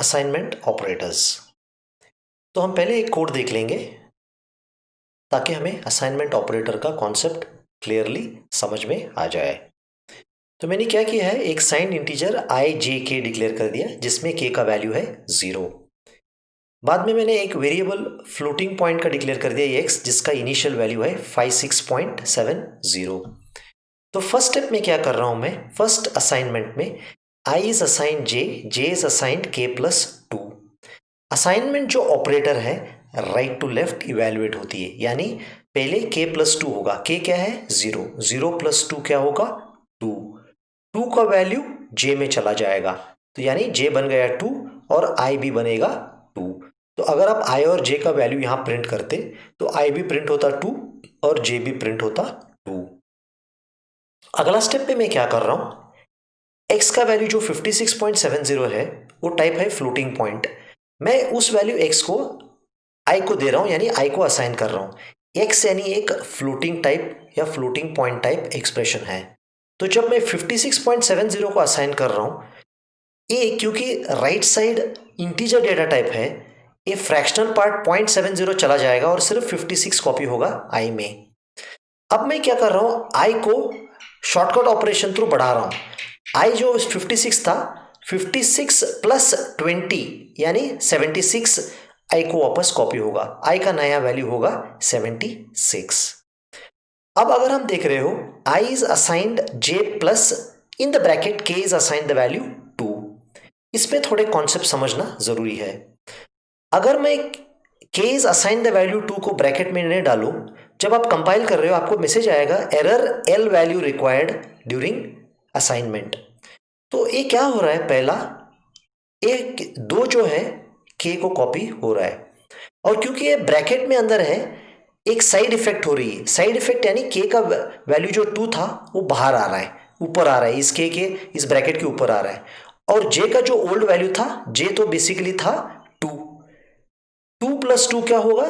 Assignment operators. तो हम पहले एक कोड देख लेंगे ताकि हमें असाइनमेंट ऑपरेटर का कॉन्सेप्ट क्लियरली समझ में आ जाए। तो मैंने क्या किया है, एक साइंड इंटीजर आई जे के डिक्लेयर कर दिया जिसमें के का वैल्यू है 0। बाद में मैंने एक वेरिएबल फ्लोटिंग पॉइंट का डिक्लेयर कर दिया एक्स जिसका इनिशियल वैल्यू है 56.70। तो फर्स्ट स्टेप में क्या कर रहा हूं मैं, फर्स्ट असाइनमेंट में I is assigned J is assigned K plus 2। Assignment जो ऑपरेटर है राइट टू लेफ्ट इवेल्युएट होती है, यानी पहले के प्लस 2 होगा। के क्या है 0, 0 प्लस 2 क्या होगा 2, 2 का वैल्यू जे में चला जाएगा, तो यानी जे बन गया 2 और आई भी बनेगा 2। तो अगर आप आई और जे का वैल्यू यहां प्रिंट करते तो आई भी प्रिंट होता 2 और जे भी प्रिंट होता 2। अगला स्टेप पे मैं क्या कर रहा हूं, x का वैल्यू जो 56.70 है वो टाइप है फ्लोटिंग पॉइंट। मैं उस वैल्यू x को i को दे रहा हूं, यानी i को असाइन कर रहा हूं। x यानी एक फ्लोटिंग टाइप या फ्लोटिंग पॉइंट टाइप एक्सप्रेशन है। तो जब मैं 56.70 को असाइन कर रहा हूं, ये क्योंकि right side integer data type है, ये फ्रैक्शनल पार्ट 0.70 चला जाएगा और सिर्फ 56 कॉपी होगा i में। अब मैं क्या कर रहा हूं, i को शॉर्टकट ऑपरेशन थ्रू बढ़ा रहा हूं। i जो 56 था, 56 प्लस 20 यानी 76 i को वापस कॉपी होगा। i का नया वैल्यू होगा 76। अब अगर हम देख रहे हो i is assigned j plus in the bracket k is assigned the value 2। इसमें थोड़े कॉन्सेप्ट समझना जरूरी है। अगर मैं k is assigned the value 2 को ब्रैकेट में नहीं डालूं, जब आप कंपाइल कर रहे हो आपको मैसेज आएगा error L value required during assignment. तो ये क्या हो रहा है, पहला एक 2 जो है k को कॉपी हो रहा है, और क्योंकि ये ब्रैकेट में अंदर है एक साइड इफेक्ट हो रही है। साइड इफेक्ट यानी k का वैल्यू जो 2 था वो बाहर आ रहा है, ऊपर आ रहा है, इस k के इस ब्रैकेट के ऊपर आ रहा है। और j का जो ओल्ड वैल्यू था, j तो बेसिकली था 2, 2 प्लस 2 क्या होगा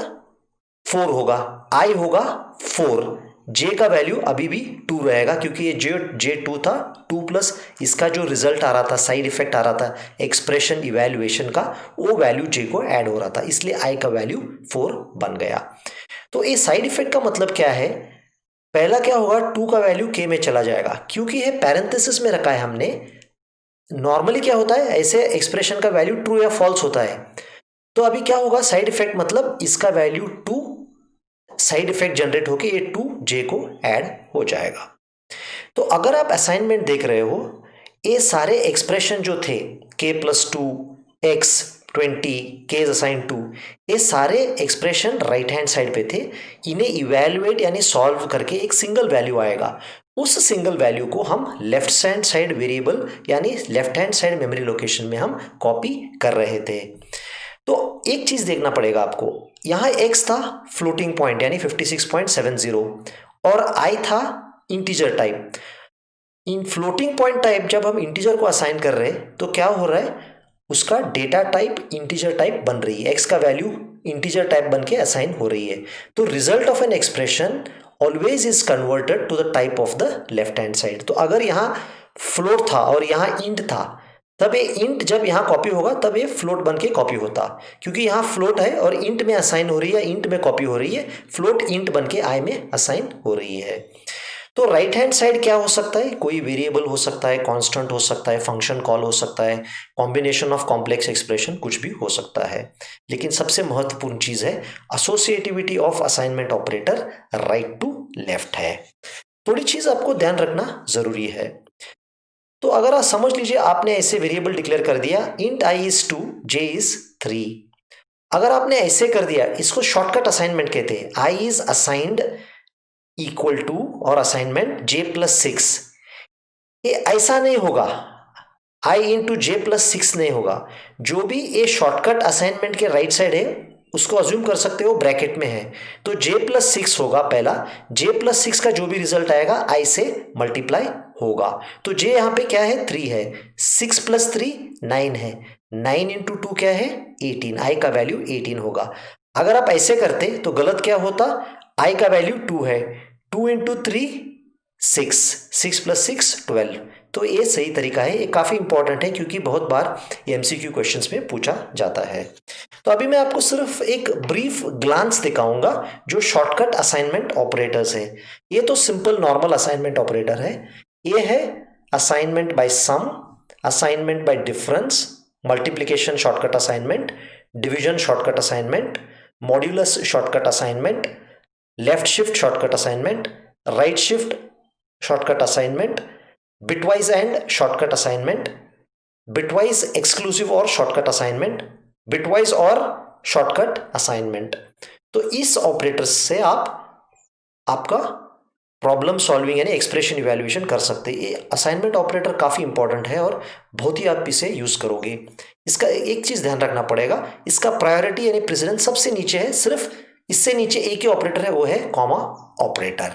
4 होगा, i होगा 4, j का वैल्यू अभी भी 2 रहेगा क्योंकि ये j 2 था, 2 प्लस इसका जो रिजल्ट आ रहा था, साइड इफेक्ट आ रहा था एक्सप्रेशन इवैल्यूएशन का, वो वैल्यू j को ऐड हो रहा था, इसलिए i का वैल्यू 4 बन गया। तो ये साइड इफेक्ट का मतलब क्या है, पहला क्या होगा 2 का वैल्यू k में चला जाएगा, क्योंकि ये पैरेंथेसिस में रखा है हमने। नॉर्मली क्या होता है, ऐसे एक्सप्रेशन का वैल्यू ट्रू या फॉल्स होता है। तो अभी क्या होगा साइड इफेक्ट, मतलब इसका वैल्यू 2 साइड इफेक्ट जनरेट होके ये 2 j को ऐड हो जाएगा। तो अगर आप असाइनमेंट देख रहे हो, ये सारे एक्सप्रेशन जो थे k plus 2 x 20 k assign 2, ये सारे एक्सप्रेशन राइट हैंड साइड पे थे। इन्हें इवैल्यूएट यानी सॉल्व करके एक सिंगल वैल्यू आएगा, उस सिंगल वैल्यू को हम लेफ्ट हैंड साइड वेरिएबल यानी left hand side memory location में हम कॉपी कर रहे थे। तो एक चीज देखना पड़ेगा आपको, यहां x था फ्लोटिंग पॉइंट यानी 56.70 और i था इंटीजर टाइप। इन फ्लोटिंग पॉइंट टाइप जब हम इंटीजर को असाइन कर रहे हैं तो क्या हो रहा है, उसका डेटा टाइप इंटीजर टाइप बन रही है, x का वैल्यू इंटीजर टाइप बन के असाइन हो रही है। तो result of an expression always is converted to the type of the left hand side. तो अगर यहाँ फ्लोट था और यहाँ इंट था, तब ये इंट जब यहाँ कॉपी होगा तब ये फ्लोट बन के कॉपी होता, क्योंकि यहाँ फ्लोट है और इंट में असाइन हो रही है, इंट में कॉपी हो रही है, फ्लोट इंट बन के आई में असाइन हो रही है। तो राइट हैंड साइड क्या हो सकता है, कोई वेरिएबल हो सकता है, कांस्टेंट हो सकता है, फंक्शन कॉल हो सकता है, कॉम्बिनेशन ऑफ कॉम्प्लेक्स एक्सप्रेशन कुछ भी हो सकता है। लेकिन सबसे महत्वपूर्ण चीज है associativity of assignment operator right to left है। थोड़ी चीज आपको ध्यान रखना जरूरी है। तो अगर आप समझ लीजिए आपने ऐसे वेरिएबल डिक्लेयर कर दिया int i is 2 j is 3। अगर आपने ऐसे कर दिया, इसको शॉर्टकट असाइनमेंट कहते हैं, i is assigned equal to और असाइनमेंट j प्लस 6। ये ऐसा नहीं होगा, i इंटू जे प्लस 6 नहीं होगा। जो भी ये शॉर्टकट असाइनमेंट के राइट साइड है उसको अज्यूम कर सकते हो ब्रैकेट में है, तो j प्लस 6 होगा पहला, j प्लस 6 का जो भी रिजल्ट आएगा i से मल्टीप्लाई होगा। तो j यहाँ पे क्या है 3 है, 6 प्लस 3 9 है, 9 इंटू 2 क्या है 18, i का वैल्यू 18 होगा। अगर आप ऐसे करते तो गलत क्या होता, i का वैल्यू 2 है, 2 इंटू 3 6, 6 प्लस 6 12, तो ये सही तरीका है, ये काफ़ी इंपॉर्टेंट है क्योंकि बहुत बार ये एमसीक्यू क्वेश्चंस में पूछा जाता है। तो अभी मैं आपको सिर्फ एक ब्रीफ ग्लांस दिखाऊंगा जो शॉर्टकट असाइनमेंट ऑपरेटर्स है। ये तो सिंपल नॉर्मल असाइनमेंट ऑपरेटर है। ये है assignment by sum, assignment by difference, multiplication shortcut assignment, division shortcut assignment, modulus shortcut assignment, left shift shortcut assignment, right shift shortcut assignment, bitwise and shortcut assignment, bitwise exclusive or shortcut assignment, bitwise or shortcut assignment. तो इस operator से आप आपका problem solving यानी expression evaluation कर सकते हैं। ये असाइनमेंट ऑपरेटर काफ़ी इंपॉर्टेंट है और बहुत ही आप इसे यूज़ करोगे। इसका एक चीज़ ध्यान रखना पड़ेगा, इसका प्रायोरिटी यानी प्रेसिडेंस सबसे नीचे है, सिर्फ इससे नीचे एक ही ऑपरेटर है, वो है कॉमा ऑपरेटर।